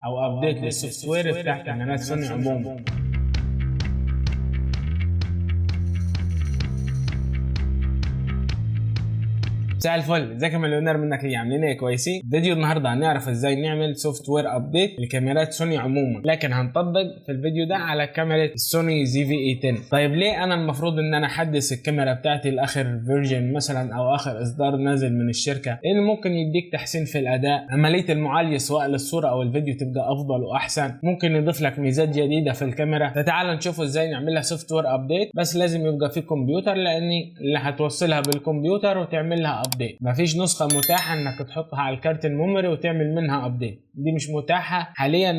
او ابديت للسوفت وير بتاع كاميرات سوني عموما. مساء الفل، ازيك يا مليونير؟ منك ليه؟ عاملين ايه؟ كويسين؟ فيديو النهارده هنعرف ازاي نعمل سوفت وير ابديت لكاميرات سوني عموما، لكن هنطبق في الفيديو ده على كاميرا السوني ZV-E10. طيب ليه انا المفروض ان انا احدث الكاميرا بتاعتي لاخر فيرجن مثلا او اخر اصدار نازل من الشركه؟ ايه اللي ممكن يديك تحسين في الاداء، عمليه المعالجه سواء للصوره او الفيديو تبقى افضل واحسن، ممكن يضيف لك ميزات جديده في الكاميرا. فتعال نشوف ازاي نعملها سوفت وير ابديت، بس لازم يبقى في كمبيوتر، لاني اللي هتوصلها بالكمبيوتر وتعمل لها ابديت. مفيش نسخه متاحه انك تحطها على الكارت الميموري وتعمل منها ابديت، دي مش متاحه حاليا.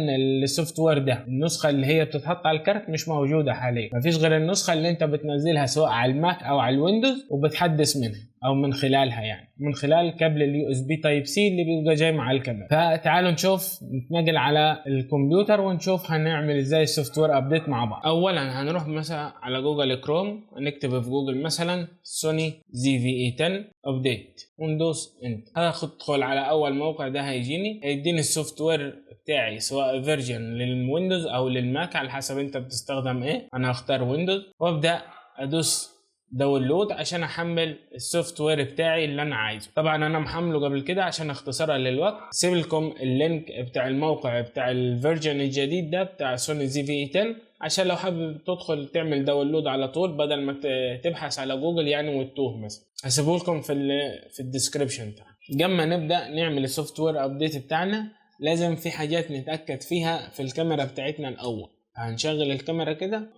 السوفت وير ده النسخه اللي هي بتتحط على الكارت مش موجوده حاليا، مفيش غير النسخه اللي انت بتنزلها سواء على الماك او على الويندوز وبتحدث منها او من خلالها، يعني من خلال كابل اليو اس بي تايب سي اللي بيبقى جاي مع الكاميرا. فتعالوا نشوف، نتنقل على الكمبيوتر ونشوف هنعمل ازاي السوفت وير ابديت مع بعض. اولا هنروح مثلا على جوجل كروم، نكتب في جوجل مثلا سوني ZV-E10 ابديت وندوس انت. هدخل على اول موقع، ده هيديني السوفت وير بتاعي سواء فيرجن للويندوز او للماك على حسب انت بتستخدم ايه. انا هختار ويندوز وابدا ادوس داونلود عشان احمل السوفت وير بتاعي اللي انا عايزه. طبعا انا محمله قبل كده عشان اختصرها للوقت. سيب لكم اللينك بتاع الموقع بتاع الفيرجن الجديد ده بتاع سوني ZV-E10 عشان لو حابب تدخل تعمل داونلود على طول بدل ما تبحث على جوجل يعني وتتوه مثلا. هسيبه لكم في الديسكريبشن بتاعه. قبل ما نبدا نعمل السوفت وير ابديت بتاعنا لازم في حاجات نتاكد فيها في الكاميرا بتاعتنا الاول. هنشغل الكاميرا كده،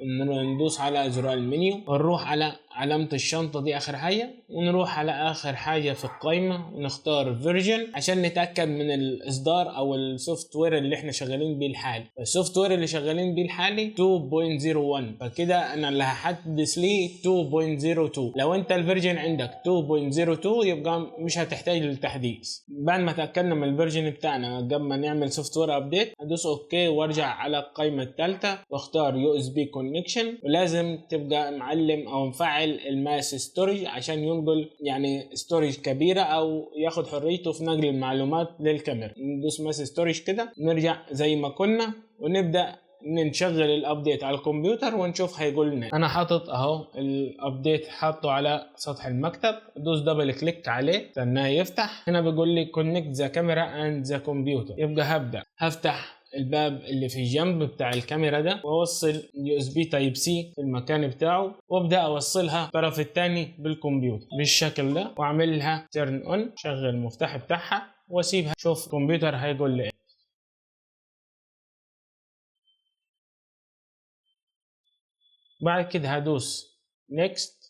ندوس على زرار المنيو ونروح على علامة الشنطة دي آخر حاجة، ونروح على آخر حاجة في القائمة ونختار فيرجن عشان نتأكد من الإصدار أو السوفت وير اللي احنا شغالين بيه الحالي. السوفت وير اللي شغالين بيه الحالي 2.01، فكده أنا اللي هحدث ليه 2.02. لو أنت الفيرجن عندك 2.02 يبقى مش هتحتاج للتحديث. بعد ما تأكدنا من الفيرجن بتاعنا قبل ما نعمل سوفت وير أبديت، أدوس أوكي وأرجع على القائمة الثالثة واختار USB كونكشن، ولازم تبقى معلم أو مفعل الماس ستورج عشان ينقل يعني ستورج كبيرة او ياخد حريته في نقل المعلومات للكاميرا. ندوس ماس ستورج كده، نرجع زي ما كنا ونبدأ نشغل الابديت على الكمبيوتر ونشوف هيقول لنا. انا حاطط اهو الابديت، حاطه على سطح المكتب. دوس دبل كليك عليه استناه يفتح. هنا بيقول لي كونكت ذا كاميرا اند ذا كمبيوتر، يبقى هفتح الباب اللي في الجنب بتاع الكاميرا ده واوصل USB تايب سي في المكان بتاعه وابدا اوصلها الطرف الثاني بالكمبيوتر بالشكل ده واعمل لها تيرن اون، شغل المفتاح بتاعها واسيبها. شوف الكمبيوتر هيقول لي ايه. بعد كده هدوس نيكست،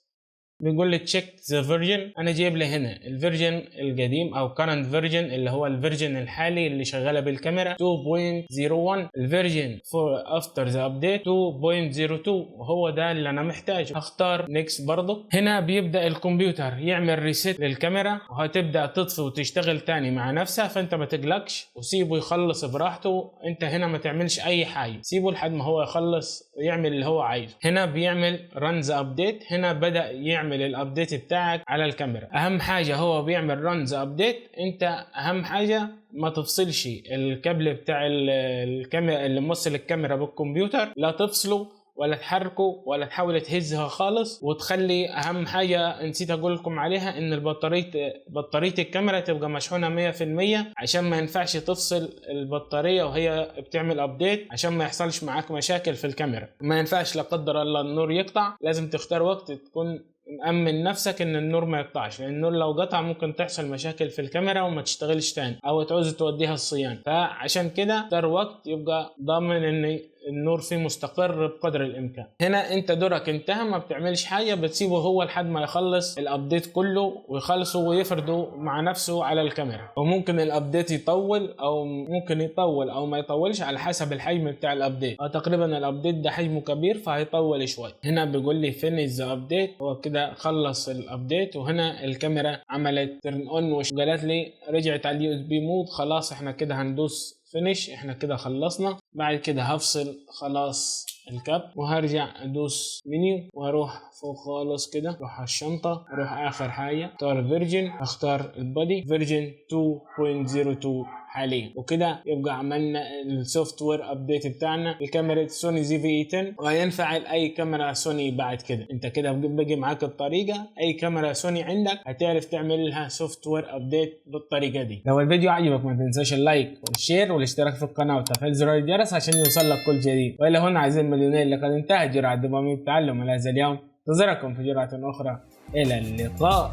بيقول لي تشيك ذا فيرجن. انا جايب لي هنا الفيرجن القديم او كرنت فيرجن اللي هو الفيرجن الحالي اللي شغاله بالكاميرا 2.01. الفيرجن فور افتر ذا ابديت 2.02 وهو ده اللي انا محتاجه. هختار نيكست برضه. هنا بيبدا الكمبيوتر يعمل ريسيت للكاميرا وهتبدا تطفي وتشتغل تاني مع نفسها، فانت ما تقلقش وسيبه يخلص براحته. انت هنا ما تعملش اي حاجه، سيبه لحد ما هو يخلص ويعمل اللي هو عايزه. هنا بيعمل ران ذا ابديت، هنا بدا يعمل الابديت بتاعك على الكاميرا. اهم حاجه هو بيعمل ران ذا ابديت، انت اهم حاجه ما تفصلش الكابل بتاع الكاميرا اللي موصل الكاميرا بالكمبيوتر، لا تفصله ولا تحركه ولا تحاول تهزها خالص. وتخلي اهم حاجه نسيت اقول لكم عليها ان بطاريه الكاميرا تبقى مشحونه 100% عشان ما ينفعش تفصل البطاريه وهي بتعمل ابديت عشان ما يحصلش معاك مشاكل في الكاميرا. ما ينفعش لا قدر الله النور يقطع، لازم تختار وقت تكون مأمن نفسك ان النور ما يقطعش، لان النور لو قطع ممكن تحصل مشاكل في الكاميرا وما تشتغلش تاني او تعوز توديها الصيانه. فعشان كده اختار وقت يبقى ضامن ان النور فيه مستقر بقدر الامكان. هنا انت دورك انتهى، ما بتعملش حاجه، بتسيبه هو لحد ما يخلص الابديت كله ويخلصه ويفرده مع نفسه على الكاميرا. وممكن الابديت يطول او ما يطولش على حسب الحجم بتاع الابديت. تقريبا الابديت ده حجمه كبير فهيطول شويه. هنا بيقول لي فينيش ذا ابديت، هو كده خلص الابديت. وهنا الكاميرا عملت تيرن اون وقالت لي رجعت على اليو اس بي مود. خلاص احنا كده هندوس فينيش، احنا كده خلصنا. بعد كده هفصل خلاص الكاب وهرجع ادوس منيو واروح فوق خالص كده، اروح على الشنطه، اروح اخر حاجه اختار فيرجن، اختار البودي فيرجن 2.02 حاليا، وكده يبقى عملنا السوفت وير ابديت بتاعنا لكاميرا سوني زي في اي 10، وهينفع لاي كاميرا سوني بعد كده. انت كده بقي معاك الطريقه، اي كاميرا سوني عندك هتعرف تعمل لها سوفت وير ابديت بالطريقه دي. لو الفيديو عجبك ما تنساش اللايك والشير والاشتراك في القناه وتفعيل زر الجرس عشان يوصل لك كل جديد. والى هنا عايزين المليونير لقد انتهت جرعه دوبامين التعلم، هذا اليوم انتظركم في جرعه اخرى، الى اللقاء.